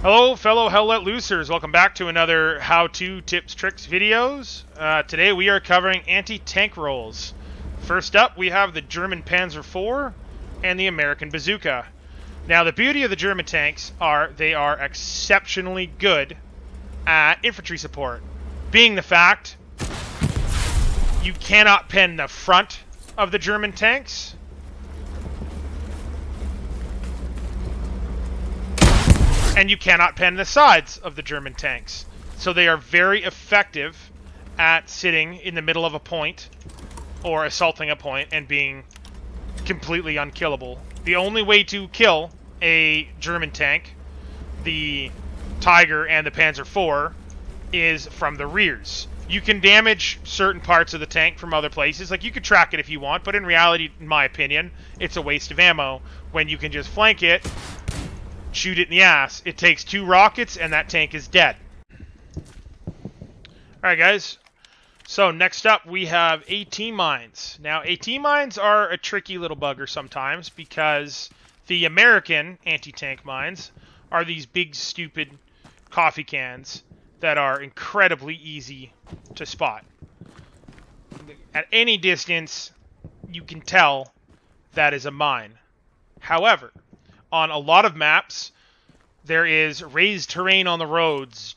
Hello, fellow Hell Let Loosers. Welcome back to another how-to tips, tricks videos. Today we are covering anti-tank rolls. First up, we have the German Panzer IV and the American Bazooka. Now, the beauty of the German tanks are they are exceptionally good at infantry support. Being the fact, you cannot pen the front of the German tanks. And you cannot pen the sides of the German tanks. So they are very effective at sitting in the middle of a point or assaulting a point and being completely unkillable. The only way to kill a German tank, the Tiger and the Panzer IV, is from the rears. You can damage certain parts of the tank from other places. Like, you could track it if you want, but in reality, in my opinion, it's a waste of ammo when you can just flank it, shoot it in the ass. It takes 2 rockets and that tank is dead. Alright guys, so next up we have AT mines. Now AT mines are a tricky little bugger sometimes because the American anti-tank mines are these big stupid coffee cans that are incredibly easy to spot. At any distance you can tell that is a mine. However, on a lot of maps, there is raised terrain on the roads,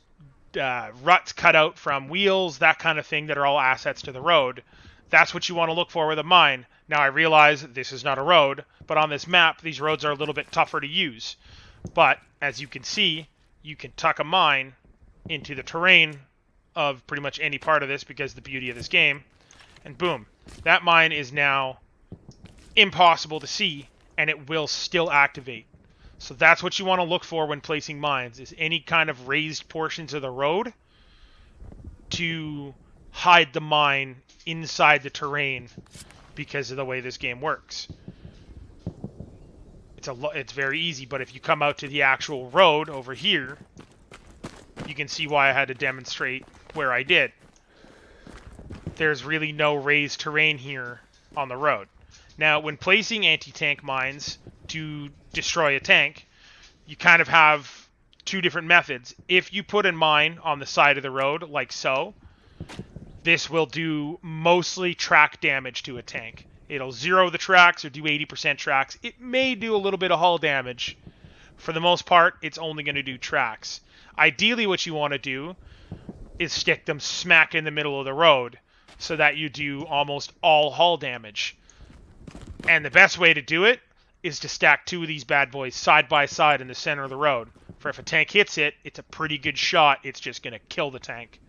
ruts cut out from wheels, that kind of thing that are all assets to the road. That's what you want to look for with a mine. Now, I realize this is not a road, but on this map, these roads are a little bit tougher to use. But, as you can see, you can tuck a mine into the terrain of pretty much any part of this because of the beauty of this game. And boom, that mine is now impossible to see, and it will still activate. So that's what you want to look for when placing mines, is any kind of raised portions of the road to hide the mine inside the terrain because of the way this game works. It's very easy, but if you come out to the actual road over here, you can see why I had to demonstrate where I did. There's really no raised terrain here on the road. Now, when placing anti-tank mines to destroy a tank, you kind of have 2 different methods. If you put a mine on the side of the road, like so, this will do mostly track damage to a tank. It'll zero the tracks or do 80% tracks. It may do a little bit of hull damage. For the most part, it's only going to do tracks. Ideally, what you want to do is stick them smack in the middle of the road so that you do almost all hull damage. And the best way to do it is to stack 2 of these bad boys side by side in the center of the road. For if a tank hits it, it's a pretty good shot. It's just going to kill the tank.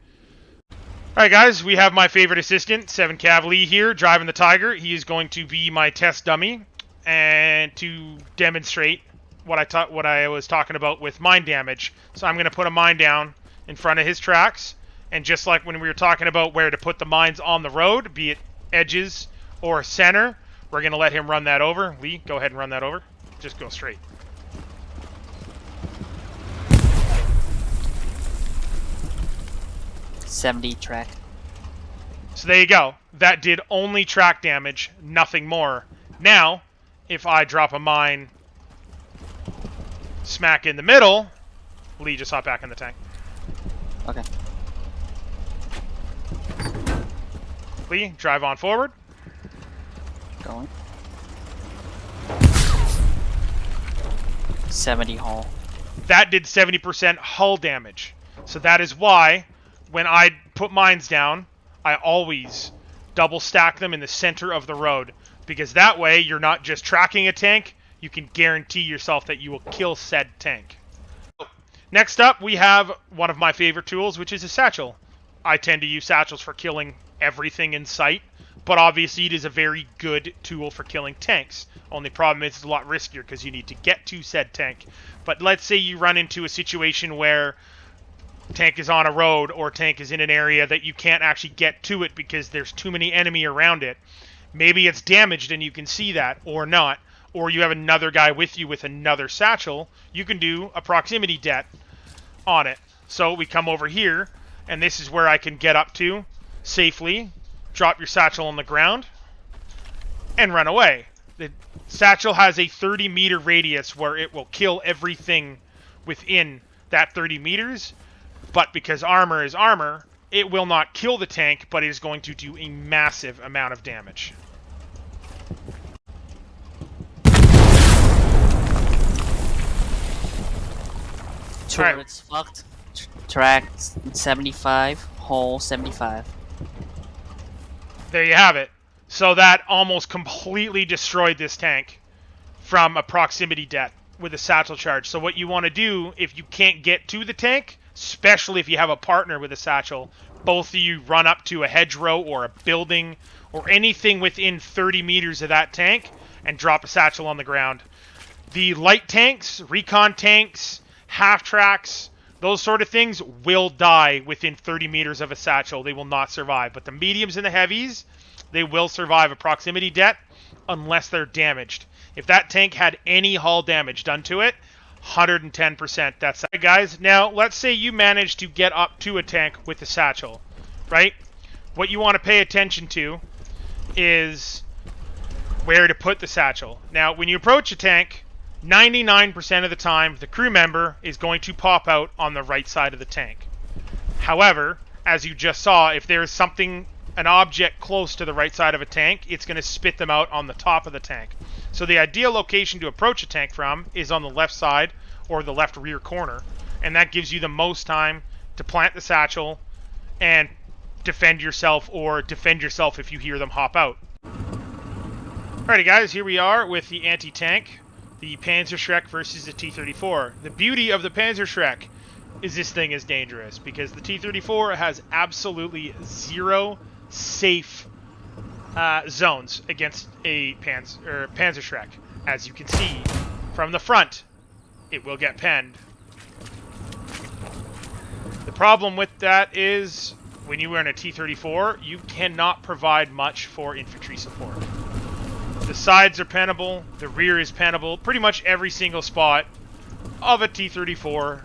Alright guys, we have my favorite assistant, 7 Cav Lee here, driving the Tiger. He is going to be my test dummy and to demonstrate what I was talking about with mine damage. So I'm going to put a mine down in front of his tracks. And just like when we were talking about where to put the mines on the road, be it edges or center, we're going to let him run that over. Lee, go ahead and run that over. Just go straight. .70 track. So there you go. That did only track damage, nothing more. Now, if I drop a mine smack in the middle, Lee, just hop back in the tank. Okay. Lee, drive on forward. Going. 70 hull. That did 70% hull damage. So that is why, when I put mines down, I always double stack them in the center of the road. Because that way, you're not just tracking a tank, you can guarantee yourself that you will kill said tank. Next up, we have one of my favorite tools, which is a satchel. I tend to use satchels for killing everything in sight. But obviously it is a very good tool for killing tanks. Only problem is it's a lot riskier because you need to get to said tank. But let's say you run into a situation where tank is on a road or tank is in an area that you can't actually get to it because there's too many enemy around it. Maybe it's damaged and you can see that, or not. Or you have another guy with you with another satchel. You can do a proximity det on it. So we come over here, and this is where I can get up to safely. Drop your satchel on the ground and run away. The satchel has a 30-meter radius where it will kill everything within that 30 meters, but because armor is armor, it will not kill the tank, but it is going to do a massive amount of damage. Turret's fucked. Track 75, hole 75. There you have it. So that almost completely destroyed this tank from a proximity death with a satchel charge. So what you want to do, if you can't get to the tank, especially if you have a partner with a satchel, both of you run up to a hedgerow or a building or anything within 30 meters of that tank and drop a satchel on the ground. The light tanks, recon tanks, half-tracks, those sort of things will die within 30 meters of a satchel. They will not survive. But the mediums and the heavies, they will survive a proximity death unless they're damaged. If that tank had any hull damage done to it, 110%. That's it, guys. Now, let's say you manage to get up to a tank with a satchel, right? What you want to pay attention to is where to put the satchel. Now, when you approach a tank, 99% of the time, the crew member is going to pop out on the right side of the tank. However, as you just saw, if there is something, an object close to the right side of a tank, it's going to spit them out on the top of the tank. So the ideal location to approach a tank from is on the left side or the left rear corner. And that gives you the most time to plant the satchel and defend yourself, or defend yourself if you hear them hop out. Alrighty guys, here we are with the anti-tank. The Panzerschreck versus the T-34. The beauty of the Panzerschreck is this thing is dangerous because the T-34 has absolutely zero safe zones against a Panzerschreck. As you can see from the front, it will get penned. The problem with that is when you are in a T-34, you cannot provide much for infantry support. The sides are pennable, the rear is pennable. Pretty much every single spot of a T-34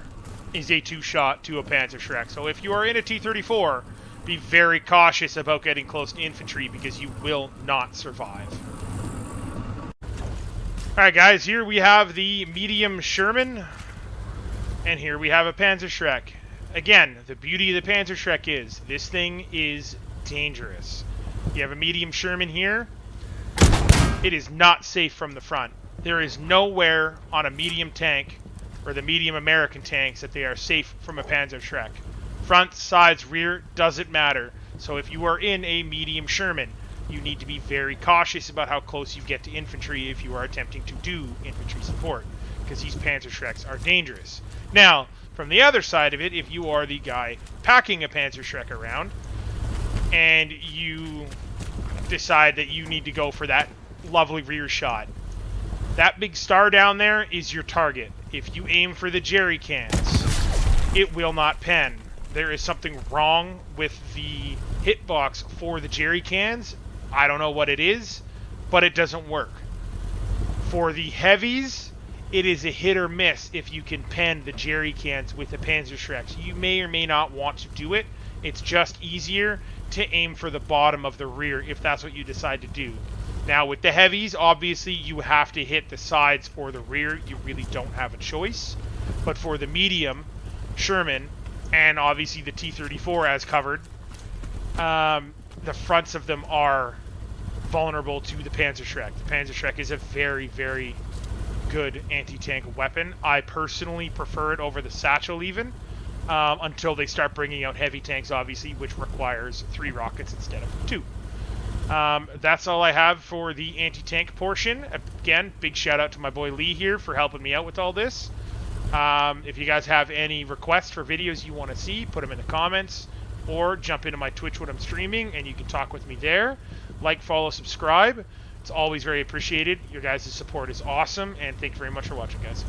is a two-shot to a Panzerschreck. So if you are in a T-34, be very cautious about getting close to infantry because you will not survive. Alright guys, here we have the medium Sherman, and here we have a Panzerschreck. Again, the beauty of the Panzerschreck is this thing is dangerous. You have a medium Sherman here. It is not safe from the front. There is nowhere on a medium tank, or the medium American tanks, that they are safe from a Panzerschreck. Front, sides, rear, doesn't matter. So if you are in a medium Sherman, you need to be very cautious about how close you get to infantry if you are attempting to do infantry support, because these Panzerschrecks are dangerous. Now, from the other side of it, if you are the guy packing a Panzerschreck around, and you decide that you need to go for that lovely rear shot, that big star down there is your target. If you aim for the jerry cans, it will not pen. There is something wrong with the hitbox for the jerry cans. I don't know what it is, but it doesn't work. For the heavies, it is a hit or miss if you can pen the jerry cans with the Panzerschrecks. You may or may not want to do it. It's just easier to aim for the bottom of the rear if that's what you decide to do. Now with the heavies, obviously you have to hit the sides or the rear. You really don't have a choice. But for the medium Sherman, and obviously the T-34 as covered, the fronts of them are vulnerable to the Panzerschreck. The Panzerschreck is a very, very good anti-tank weapon. I personally prefer it over the satchel even, until they start bringing out heavy tanks, obviously, which requires 3 rockets instead of 2. That's all I have for the anti-tank portion. Again, big shout out to my boy Lee here for helping me out with all this. If you guys have any requests for videos you want to see, put them in the comments, or jump into my Twitch when I'm streaming and you can talk with me there. Like, follow, subscribe. It's always very appreciated. Your guys' support is awesome, and thank you very much for watching, guys.